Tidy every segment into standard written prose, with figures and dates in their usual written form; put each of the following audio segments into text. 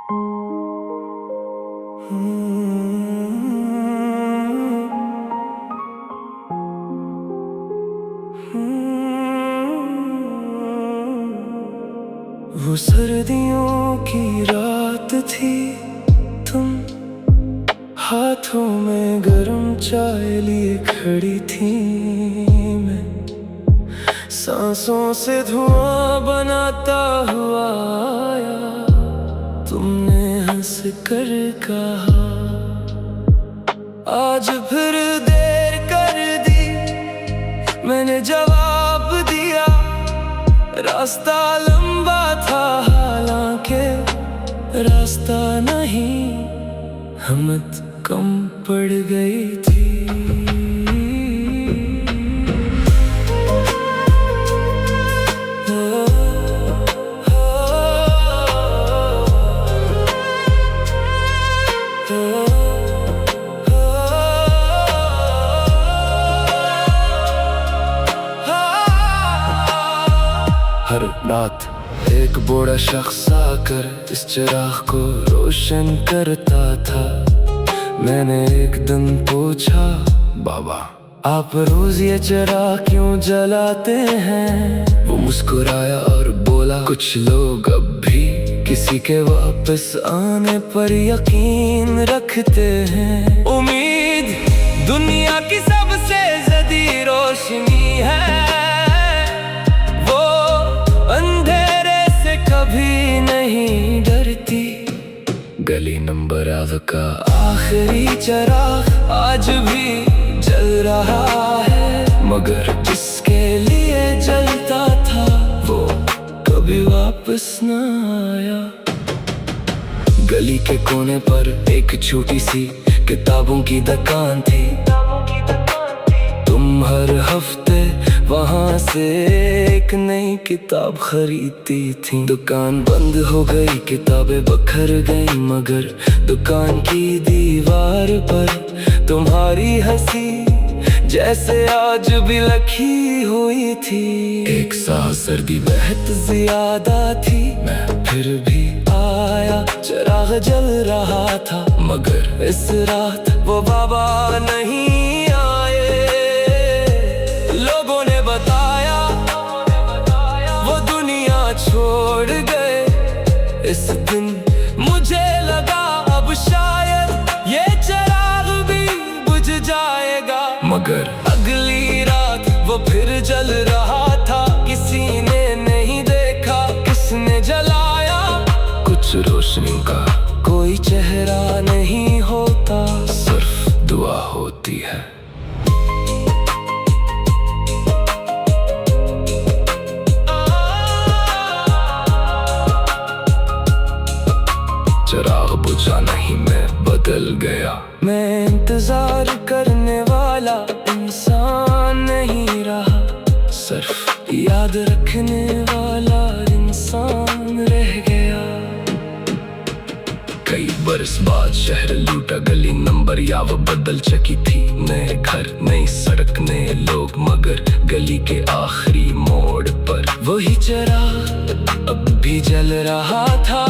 वो सर्दियों की रात थी, तुम हाथों में गरम चाय लिए खड़ी थी। मैं सांसों से धुआं बनाता हुआ आया, तुमने हंस कर कहा आज फिर देर कर दी। मैंने जवाब दिया रास्ता लंबा था, हालांकि रास्ता नहीं हिम्मत कम पड़ गई थी। हर रात एक बूढ़ा शख्स आकर इस चिराग को रोशन करता था। मैंने एक दिन पूछा, बाबा आप रोज ये चिराग क्यों जलाते हैं? वो मुस्कुराया और बोला, कुछ लोग अब भी किसी के वापस आने पर यकीन रखते हैं। उम्मीद दुनिया की सबसे जदी रोशनी है, कभी नहीं डरती। गली नंबर 8 का आखिरी चिराग आज भी जल रहा है, मगर जिसके लिए जलता था वो कभी वापस न आया। गली के कोने पर एक छोटी सी किताबों की दुकान थी। तुम हर हफ्ते वहाँ से एक नई किताब खरीदती थी। दुकान बंद हो गई, किताबें बिखर गई, मगर दुकान की दीवार पर तुम्हारी हंसी जैसे आज भी लिखी हुई थी। एक साल सर्दी बहुत ज्यादा थी, मैं फिर भी आया। चिराग जल रहा था, मगर इस रात वो बाबा नहीं आए। लोगों ने बताया वो दुनिया छोड़ गए। इस दिन मुझे लगा अब शायद ये चिराग भी बुझ जाएगा, मगर अगली रात वो फिर जल रहा था। किसी ने नहीं देखा किसने जलाया, कुछ रोशनी का कोई चेहरा नहीं होता, सिर्फ दुआ होती है। चिराग बुझा नहीं, मैं बदल गया। मैं इंतजार करने वाला इंसान नहीं रहा, सिर्फ याद रखने वाला इंसान रह गया। कई बरस बाद शहर लूटा, गली नंबर याव बदल चुकी थी। नए घर, नई सड़क, नए लोग, मगर गली के आखिरी मोड़ पर वही चिराग अब भी जल रहा था।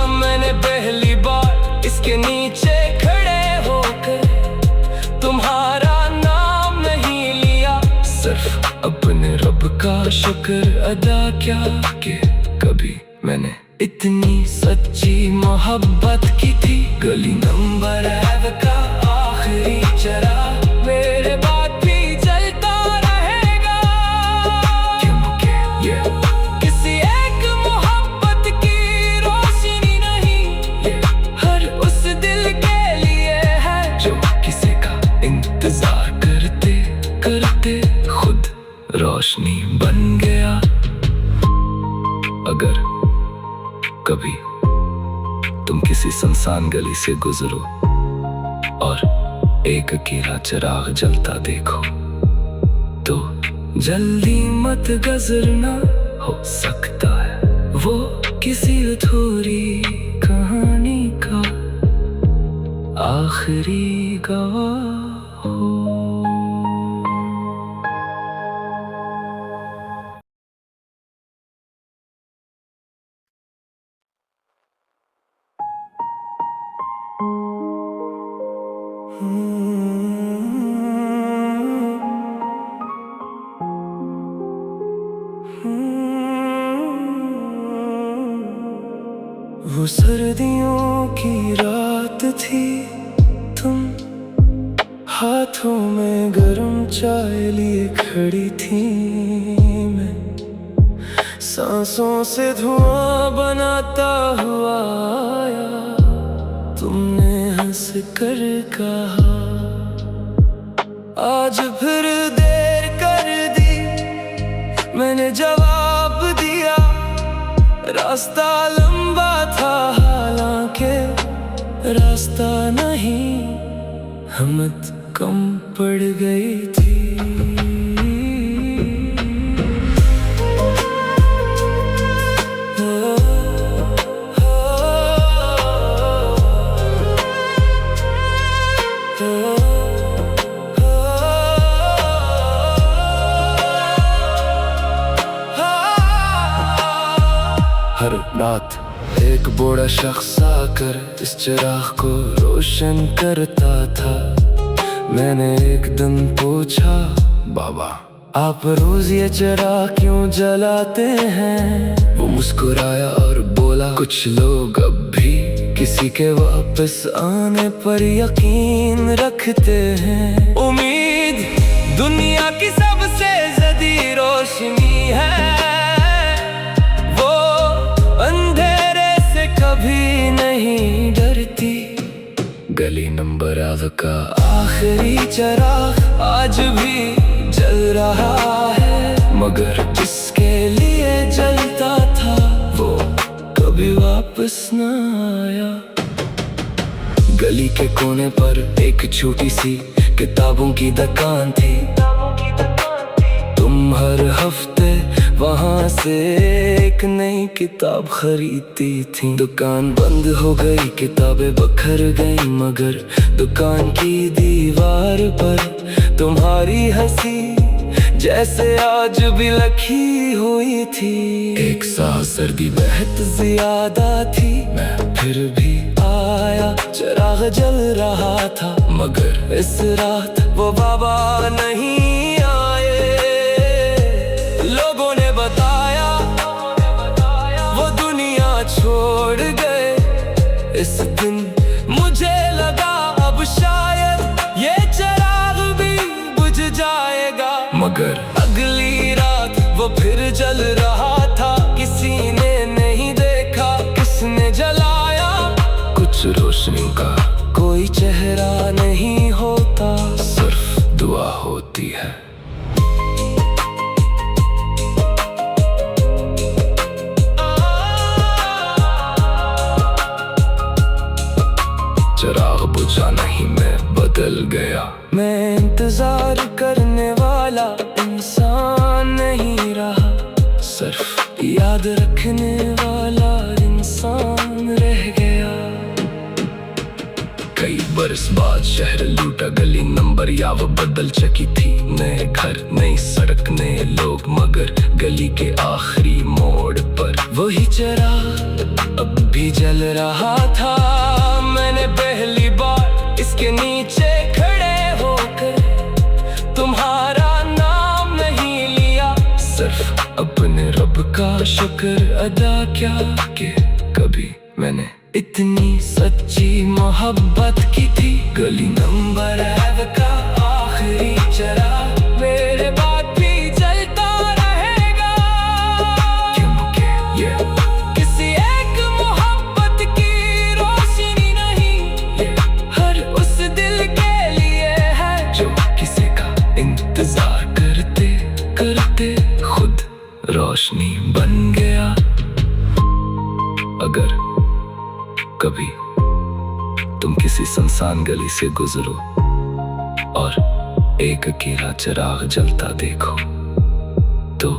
मैंने पहली बार इसके नीचे खड़े होकर तुम्हारा नाम नहीं लिया, सिर्फ अपने रब का शुक्र अदा किया कि कभी मैंने इतनी सच्ची मोहब्बत की थी। गली नंबर 8 का आखिरी चिराग मेरे बाद भी जलता रहेगा, क्योंकि ये किसी एक मोहब्बत की रोशनी नहीं, ये हर उस दिल के लिए है जो किसी का इंतजार करते करते खुद रोशनी बन गया। अगर कभी तुम किसी सुनसान गली से गुजरो और एक अकेला चिराग जलता देखो, तो जल्दी मत गुजरना, हो सकता है वो किसी अधूरी कहानी का आखिरी गवाह हो। वो सर्दियों की रात थी, तुम हाथों में गरम चाय लिए खड़ी थी। मैं सांसों से धुआं बनाता हुआ आया, तुमने हंस कर कहा आज फिर देर कर दी। मैंने जवाब दिया रास्ता लंबा था, हालांकि रास्ता नहीं हिम्मत कम पड़ गई थी। हर रात एक बूढ़ा शख्स आकर इस चिराग को रोशन करता था। मैंने एक दिन पूछा, बाबा आप रोज ये चिराग क्यों जलाते हैं? वो मुस्कुराया और बोला, कुछ लोग अब भी किसी के वापस आने पर यकीन रखते हैं। उम्मीद दुनिया की सबसे जदी रोशनी है, वो अंधेरे से कभी नहीं डरती। गली नंबर 8 का आखिरी चिराग आज भी जल रहा है, मगर जिसके लिए जलता था वो कभी वापस न आया। गली के कोने पर एक छोटी सी किताबों की दुकान थी। तुम हर हफ्ते वहाँ से एक नई किताब खरीदती थी। दुकान बंद हो गई, किताबें बिखर गई, मगर दुकान की दीवार पर तुम्हारी हंसी जैसे आज भी लिखी हुई थी। एक सांस सर्दी बहुत ज्यादा थी, मैं फिर भी आया। चिराग जल रहा था, मगर इस रात वो बाबा नहीं आए। लोगों ने बताया वो दुनिया छोड़ गए। इस दिन मुझे लगा अब शायद ये चिराग भी बुझ जाएगा, मगर अगली रात वो फिर जल रहा था। किसी ने नहीं देखा किसने जलाया, कुछ रोशनी का कोई चेहरा नहीं होता, सिर्फ दुआ होती है। चिराग बुझा नहीं, मैं बदल गया। मैं इंतजार करने वाला इंसान नहीं रहा, सिर्फ याद रखने वाला इंसान रह गया। कई बरस बाद शहर लूटा, गली नंबर याव बदल चुकी थी। नए घर, नई सड़क, नए लोग, मगर गली के आखिरी मोड़ पर वही चिराग अब भी जल रहा था। मैंने पहली बार इसके नीचे खड़े होकर तुम्हारा नाम नहीं लिया, सिर्फ अपने रब का शुक्र अदा किया कि कभी मैंने इतनी सच्ची मोहब्बत की थी। गली नंबर 8 का आखिरी चिराग मेरे बाद भी जलता रहेगा, क्योंकि ये किसी एक मोहब्बत की रोशनी नहीं, ये हर उस दिल के लिए है जो किसी का इंतजार करते करते खुद रोशनी बन गया। अगर कभी तुम किसी सुनसान गली से गुजरो और एक अकेला चिराग जलता देखो, तो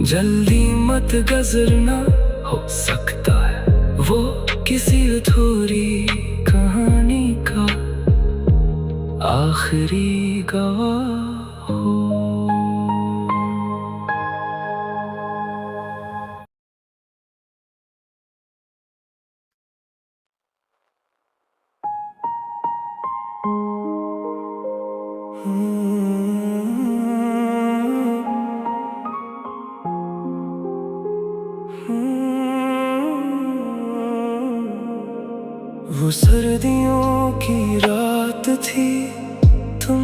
जल्दी मत गुजरना, हो सकता है वो किसी अधूरी कहानी का आखिरी गवाह हो। वो सर्दियों की रात थी, तुम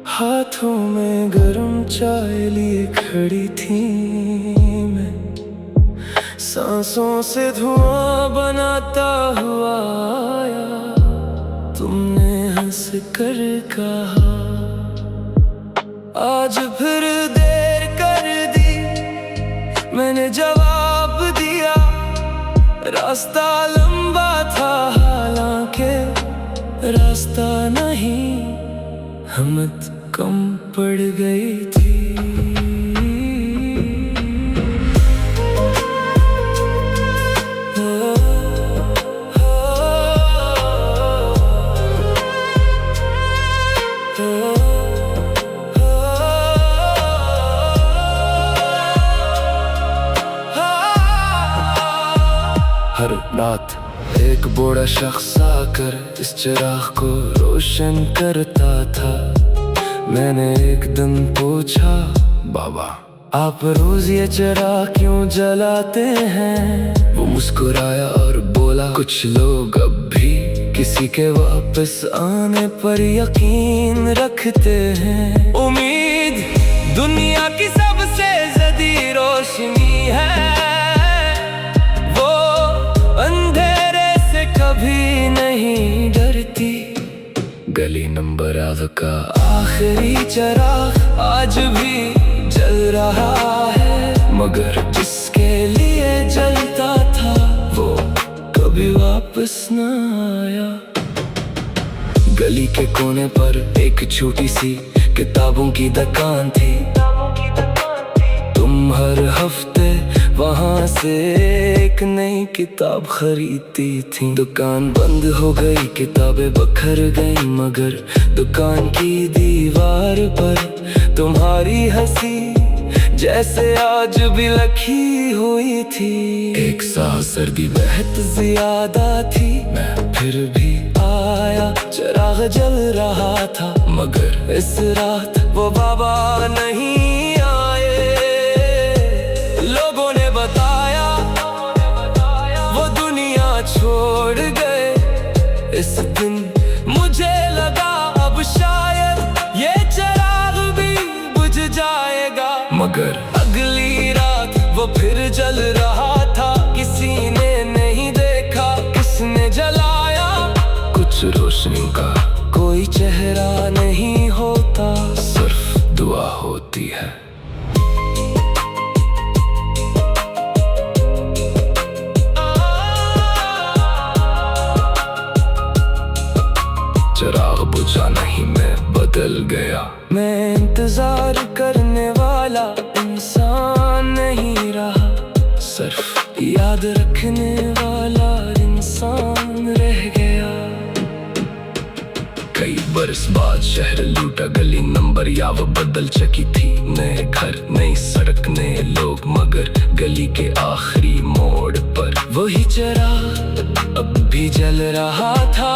हाथों में गरम चाय लिए खड़ी थी। मैं सांसों से धुआं बनाता हुआ आया, तुमने हंस कर कहा आज फिर देर कर दी। मैंने जवाब दिया रास्ता लंबा था, हालांकि रास्ता नहीं हिम्मत कम पड़ गई थी। हर रात एक बूढ़ा शख्स आकर इस चिराग को रोशन करता था। मैंने एक दिन पूछा, बाबा आप रोज ये चिराग क्यों जलाते हैं? वो मुस्कुराया और बोला, कुछ लोग अब भी किसी के वापस आने पर यकीन रखते हैं। उम्मीद दुनिया की सबसे जदी रोशनी है, अंधेरे से कभी नहीं डरती। गली नंबर 8 का आखिरी चिराग आज भी जल रहा है, मगर जिसके लिए जलता था वो कभी वापस न आया। गली के कोने पर एक छोटी सी किताबों की दुकान थी। तुम हर हफ्ते वहाँ से एक नई किताब खरीदती थी। दुकान बंद हो गई, किताबें बिखर गई, मगर दुकान की दीवार पर तुम्हारी हंसी जैसे आज भी लिखी हुई थी। एक साल सर्दी बहुत ज्यादा थी, मैं फिर भी आया। चिराग जल रहा था, मगर इस रात वो बाबा नहीं आए। लोगों ने बताया वो दुनिया छोड़ गए। इस दिन मुझे लगा अब शायद ये चिराग भी बुझ जाएगा, मगर अगली रात वो फिर जल रहा था। किसी ने नहीं देखा किसने जलाया, कुछ रोशनी का कोई चेहरा नहीं होता, सिर्फ दुआ होती है। चिराग बुझा नहीं, मैं बदल गया। मैं इंतजार करने वाला इंसान नहीं रहा, सिर्फ याद रखने वाला इंसान रह गया। कई बरस बाद शहर लूटा, गली नंबर याव बदल चुकी थी। नए घर, नई सड़क, नए लोग, मगर गली के आखिरी मोड़ पर वही चिराग अब भी जल रहा था।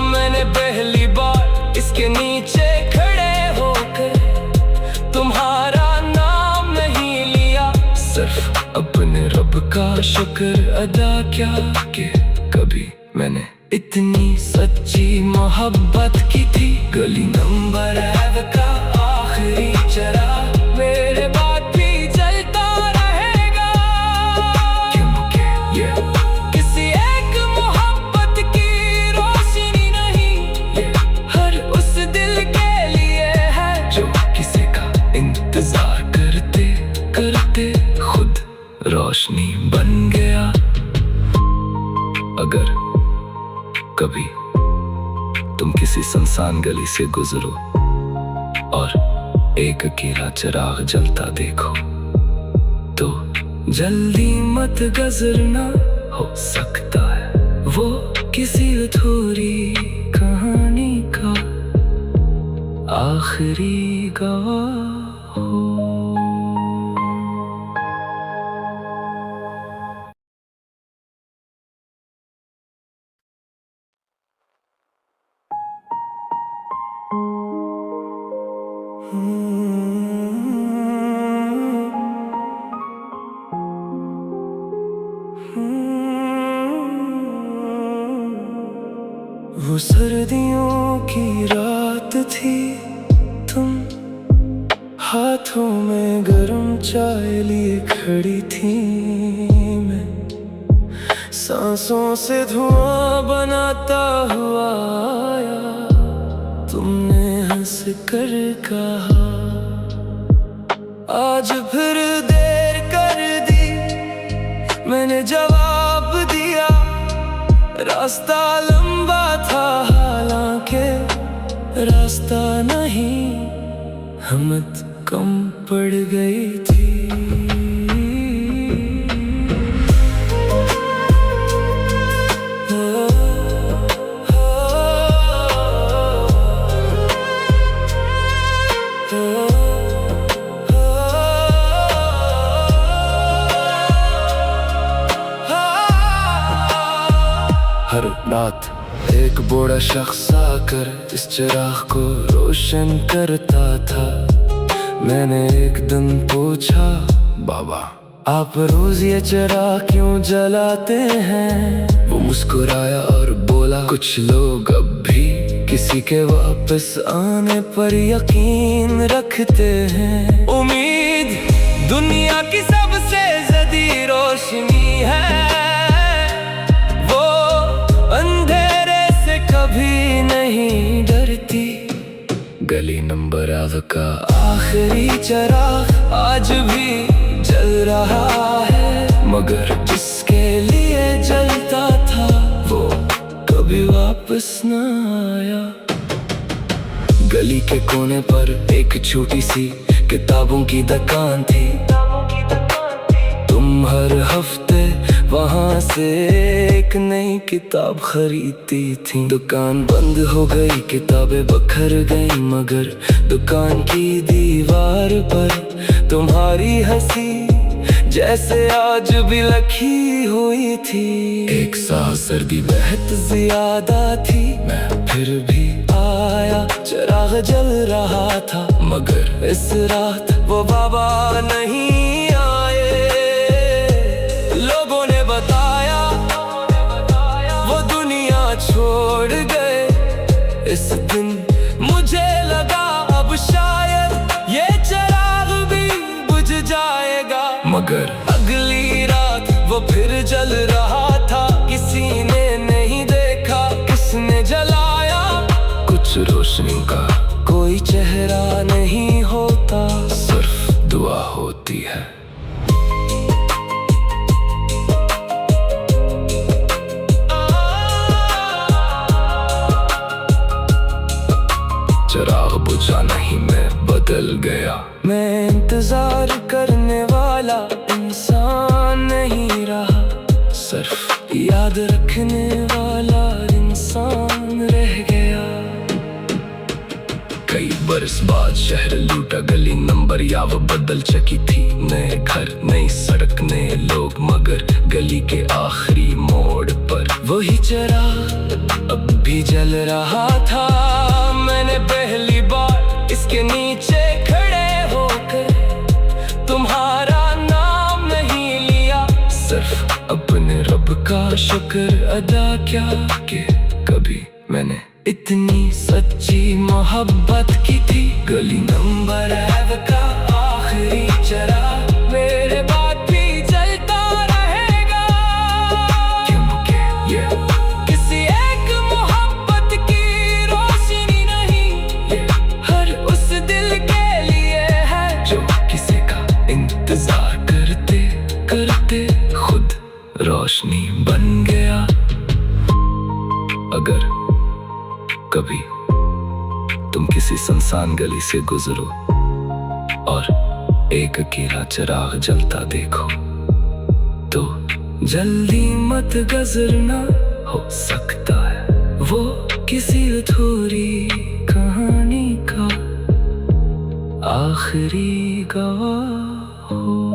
मैंने पहली बार इसके नीचे खड़े होकर तुम्हारा नाम नहीं लिया, सिर्फ अपने रब का शुक्र अदा किया कि कभी मैंने इतनी सच्ची मोहब्बत की थी। गली नंबर 8 का आखिरी चिराग मेरे बाद भी जलता रहेगा, क्योंकि ये किसी एक मोहब्बत की रोशनी नहीं, ये हर उस दिल के लिए है जो किसी का इंतजार करते करते खुद रोशनी बन गया। अगर कभी तुम किसी सुनसान गली से गुजरो और एक अकेला चिराग जलता देखो, तो जल्दी मत गुजरना, हो सकता है वो किसी अधूरी कहानी का आखिरी गवाह हो। वो सर्दियों की रात थी, तुम हाथों में गरम चाय लिए खड़ी थी। मैं सांसों से धुआं बनाता हुआ आया, तुमने हंस कर कहा आज फिर देर कर दी। मैंने जवाब दिया रास्ता लंबा था, हालांकि रास्ता नहीं हिम्मत कम पड़ गई थी। हर रात एक बूढ़ा शख्स आकर इस चिराग को रोशन करता था। मैंने एक दिन पूछा, बाबा आप रोज ये चिराग क्यों जलाते हैं? वो मुस्कुराया और बोला, कुछ लोग अब भी किसी के वापस आने पर यकीन रखते हैं। उम्मीद दुनिया की सबसे जदी रोशनी है, वो अंधेरे से कभी नहीं डरती। गली नंबर आव का आखिरी चिराग आज भी जल रहा है, मगर जिसके लिए जलता था वो कभी वापस न आया। गली के कोने पर एक छोटी सी किताबों की दुकान थी। तुम हर हफ्ते वहाँ से एक नई किताब खरीदती थी। दुकान बंद हो गई, किताबें बिखर गई, मगर दुकान की दीवार पर तुम्हारी हंसी जैसे आज भी लिखी हुई थी। एक साल सर्दी बहुत ज्यादा थी, मैं फिर भी आया। चिराग जल रहा था, मगर इस रात वो बाबा नहीं आए। लोगों ने बताया वो दुनिया छोड़ गए। इस दिन मुझे लगा अब शायद ये चिराग भी बुझ जाएगा, मगर अगली रात वो फिर जल रहा था। किसी ने नहीं देखा किसने जलाया। कुछ रोशनी का कोई चेहरा नहीं होता, सिर्फ दुआ होती है। चिराग बुझा नहीं, मैं बदल गया। मैं इंतजार करने वाला इंसान नहीं रहा, सिर्फ याद रखने वाला इंसान रह गया। कई बरस बाद शहर लूटा, गली नंबर याव बदल चुकी थी। नए घर, नई सड़क, नए लोग, मगर गली के आखिरी मोड़ पर वही चिराग अब भी जल रहा था। मैंने पहली बार इसके नीचे खड़े होकर तुम्हारा नाम नहीं लिया, सिर्फ अपने रब का शुक्र अदा किया कि कभी मैंने इतनी सच्ची मोहब्बत की थी। गली नंबर एव का आखिरी चिराग मेरे बाद भी जलता रहेगा, क्योंकि ये किसी एक मोहब्बत की रोशनी नहीं, ये हर उस दिल के लिए है जो किसी का इंतजार करते करते खुद रोशनी बन गया। अगर कभी तुम किसी सुनसान गली से गुजरो और एक अकेला चिराग जलता देखो, तो जल्दी मत गुजरना, हो सकता है वो किसी अधूरी कहानी का आखिरी गवाह हो।